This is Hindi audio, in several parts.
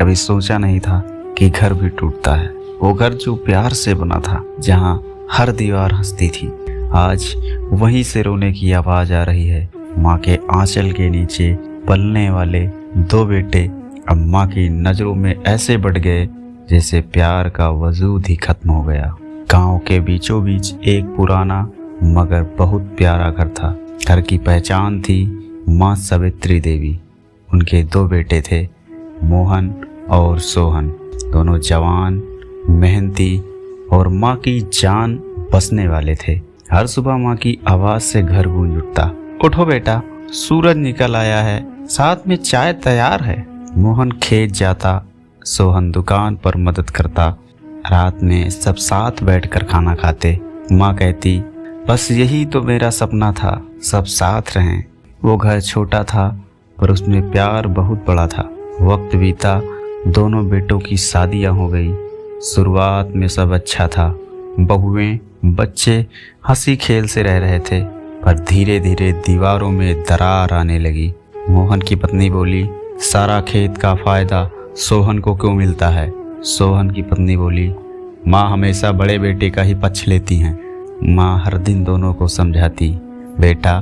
कभी सोचा नहीं था कि घर भी टूटता है। वो घर जो प्यार से बना था, जहाँ हर दीवार हंसती थी, आज वहीं से रोने की आवाज आ रही है। माँ के आंचल के नीचे पलने वाले दो बेटे अब माँ की नजरों में ऐसे बढ़ गए जैसे प्यार का वजूद ही खत्म हो गया। गांव के बीचों बीच एक पुराना मगर बहुत प्यारा घर था। घर की पहचान थी माँ सावित्री देवी। उनके दो बेटे थे, मोहन और सोहन। दोनों जवान, मेहनती और माँ की जान बसने वाले थे। हर सुबह माँ की आवाज से घर गूंज उठता, उठो बेटा, सूरज निकल आया है, साथ में चाय तैयार है। मोहन खेत जाता, सोहन दुकान पर मदद करता। रात में सब साथ बैठकर खाना खाते। माँ कहती, बस यही तो मेरा सपना था, सब साथ रहें। वो घर छोटा था पर उसमें प्यार बहुत बड़ा था। वक्त बीता, दोनों बेटों की शादियां हो गई। शुरुआत में सब अच्छा था, बहुएं बच्चे हंसी खेल से रह रहे थे, पर धीरे धीरे दीवारों में दरार आने लगी। मोहन की पत्नी बोली, सारा खेत का फायदा सोहन को क्यों मिलता है? सोहन की पत्नी बोली, माँ हमेशा बड़े बेटे का ही पक्ष लेती हैं। माँ हर दिन दोनों को समझाती, बेटा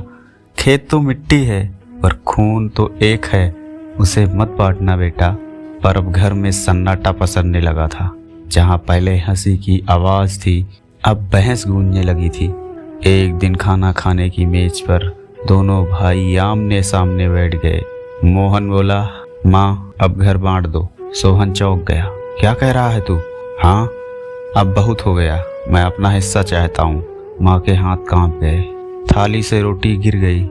खेत तो मिट्टी है पर खून तो एक है, उसे मत बांटना बेटा। पर अब घर में सन्नाटा पसरने लगा था। जहाँ पहले हंसी की आवाज थी, अब बहस गूंजने लगी थी। एक दिन खाना खाने की मेज पर दोनों भाई आमने सामने बैठ गए। मोहन बोला, माँ अब घर बांट दो। सोहन चौंक गया, क्या कह रहा है तू? हाँ, अब बहुत हो गया, मैं अपना हिस्सा चाहता हूँ। माँ के हाथ कांप गए, थाली से रोटी गिर गई।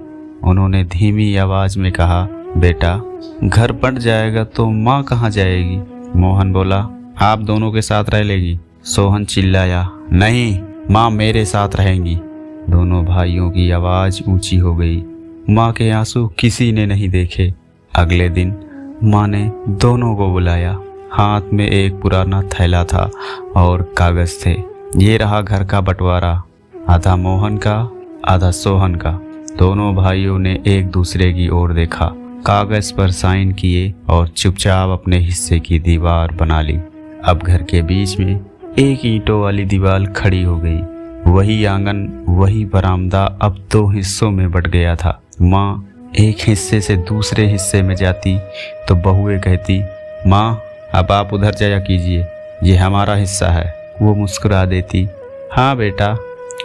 उन्होंने धीमी आवाज में कहा, बेटा घर बंट जाएगा तो माँ कहाँ जाएगी? मोहन बोला, आप दोनों के साथ रह लेगी। सोहन चिल्लाया, नहीं, माँ मेरे साथ रहेंगी। दोनों भाइयों की आवाज ऊंची हो गई। माँ के आंसू किसी ने नहीं देखे। अगले दिन माँ ने दोनों को बुलाया। हाथ में एक पुराना थैला था और कागज थे। ये रहा घर का बंटवारा, आधा मोहन का, आधा सोहन का। दोनों भाइयों ने एक दूसरे की ओर देखा, कागज पर साइन किए और चुपचाप अपने हिस्से की दीवार बना ली। अब घर के बीच में एक ईंटों वाली दीवार खड़ी हो गई। वही आंगन, वही बरामदा अब दो हिस्सों में बट गया था। माँ एक हिस्से से दूसरे हिस्से में जाती तो बहुएं कहती, माँ अब आप उधर जाया कीजिए, ये हमारा हिस्सा है। वो मुस्कुरा देती, हाँ बेटा,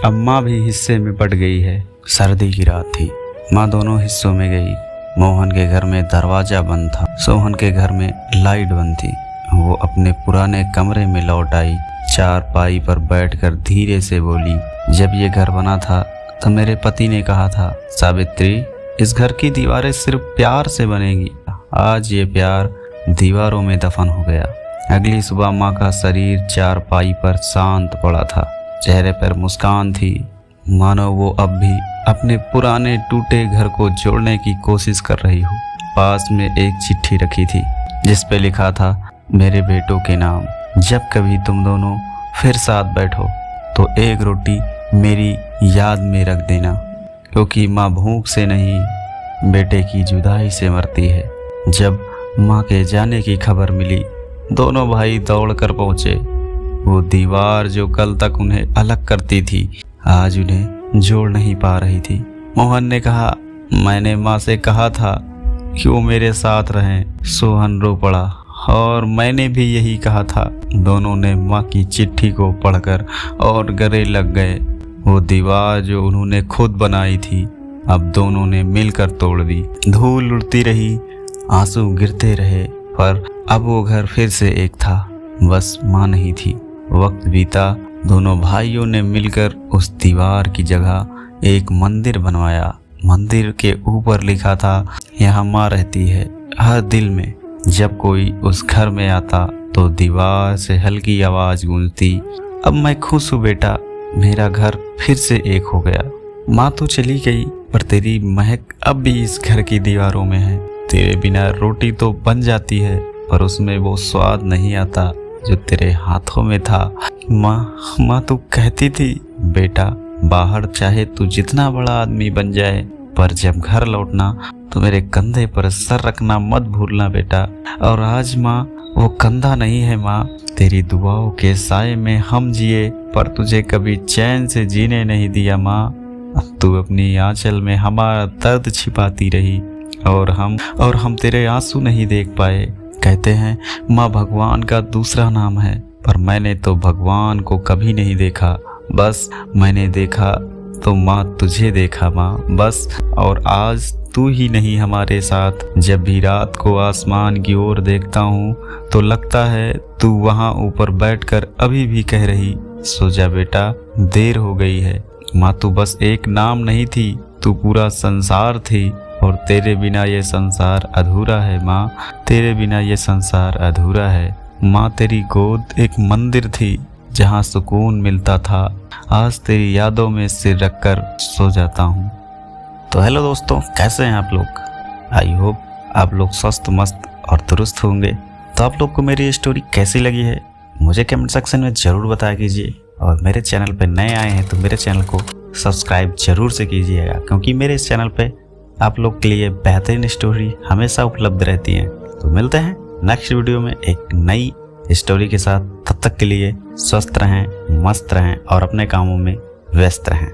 अब माँ भी हिस्से में बट गई है। सर्दी की रात थी। माँ दोनों हिस्सों में गई। मोहन के घर में दरवाजा बंद था, सोहन के घर में लाइट बंद थी। वो अपने पुराने कमरे में लौट आई। चारपाई पर बैठकर धीरे से बोली, जब ये घर बना था तो मेरे पति ने कहा था, सावित्री, इस घर की दीवारें सिर्फ प्यार से बनेगी। आज ये प्यार दीवारों में दफन हो गया। अगली सुबह माँ का शरीर चारपाई पर शांत पड़ा था। चेहरे पर मुस्कान थी, मानो वो अब भी अपने पुराने टूटे घर को जोड़ने की कोशिश कर रही हो। पास में एक चिट्ठी रखी थी जिस पे लिखा था, मेरे बेटों के नाम, जब कभी तुम दोनों फिर साथ बैठो तो एक रोटी मेरी याद में रख देना, क्योंकि माँ भूख से नहीं बेटे की जुदाई से मरती है। जब माँ के जाने की खबर मिली, दोनों भाई दौड़कर पहुंचे। वो दीवार जो कल तक उन्हें अलग करती थी, आज उन्हें जोड़ नहीं पा रही थी। मोहन ने कहा, मैंने माँ से कहा था कि वो मेरे साथ रहें। सोहन रो पड़ा, और मैंने भी यही कहा था। दोनों ने माँ की चिट्ठी को पढ़कर और गले लग गए। वो दीवार जो उन्होंने खुद बनाई थी, अब दोनों ने मिलकर तोड़ दी। धूल उड़ती रही, आंसू गिरते रहे, पर अब वो घर फिर से एक था, बस माँ नहीं थी। वक्त बीता, दोनों भाइयों ने मिलकर उस दीवार की जगह एक मंदिर बनवाया। मंदिर के ऊपर लिखा था, यहाँ माँ रहती है हर दिल में। जब कोई उस घर में आता तो दीवार से हल्की आवाज गूंजती, अब मैं खुश हूँ बेटा, मेरा घर फिर से एक हो गया। माँ तो चली गई, पर तेरी महक अब भी इस घर की दीवारों में है। तेरे बिना रोटी तो बन जाती है, पर उसमें वो स्वाद नहीं आता जो तेरे हाथों में था। माँ तू कहती थी, बेटा बाहर चाहे तू जितना बड़ा आदमी बन जाए, पर जब घर लौटना तो मेरे कंधे पर सर रखना मत भूलना बेटा। और आज माँ वो कंधा नहीं है माँ। तेरी दुआओं के साए में हम जिए, पर तुझे कभी चैन से जीने नहीं दिया माँ। तू अपनी आंचल में हमारा दर्द छिपाती रही और हम तेरे आंसू नहीं देख पाए। कहते हैं माँ भगवान का दूसरा नाम है, पर मैंने तो भगवान को कभी नहीं देखा। बस मैंने देखा तो माँ तुझे देखा माँ, बस। और आज तू ही नहीं हमारे साथ। जब भी रात को आसमान की ओर देखता हूँ तो लगता है तू वहाँ ऊपर बैठकर अभी भी कह रही, सो जा बेटा, देर हो गई है। माँ तू बस एक नाम नहीं थी, तू पूरा संसार थी, और तेरे बिना ये संसार अधूरा है माँ, तेरे बिना ये संसार अधूरा है। माँ तेरी गोद एक मंदिर थी जहाँ सुकून मिलता था। आज तेरी यादों में सिर रखकर सो जाता हूँ। तो हेलो दोस्तों, कैसे हैं आप लोग? आई होप आप लोग स्वस्थ मस्त और दुरुस्त होंगे। तो आप लोग को मेरी स्टोरी कैसी लगी है मुझे कमेंट सेक्शन में ज़रूर बताया कीजिए। और मेरे चैनल पर नए आए हैं तो मेरे चैनल को सब्सक्राइब जरूर से कीजिएगा, क्योंकि मेरे इस चैनल पे आप लोग के लिए बेहतरीन स्टोरी हमेशा उपलब्ध रहती हैं। तो मिलते हैं नेक्स्ट वीडियो में एक नई स्टोरी के साथ। तब तक के लिए स्वस्थ रहें, मस्त रहें और अपने कामों में व्यस्त रहें।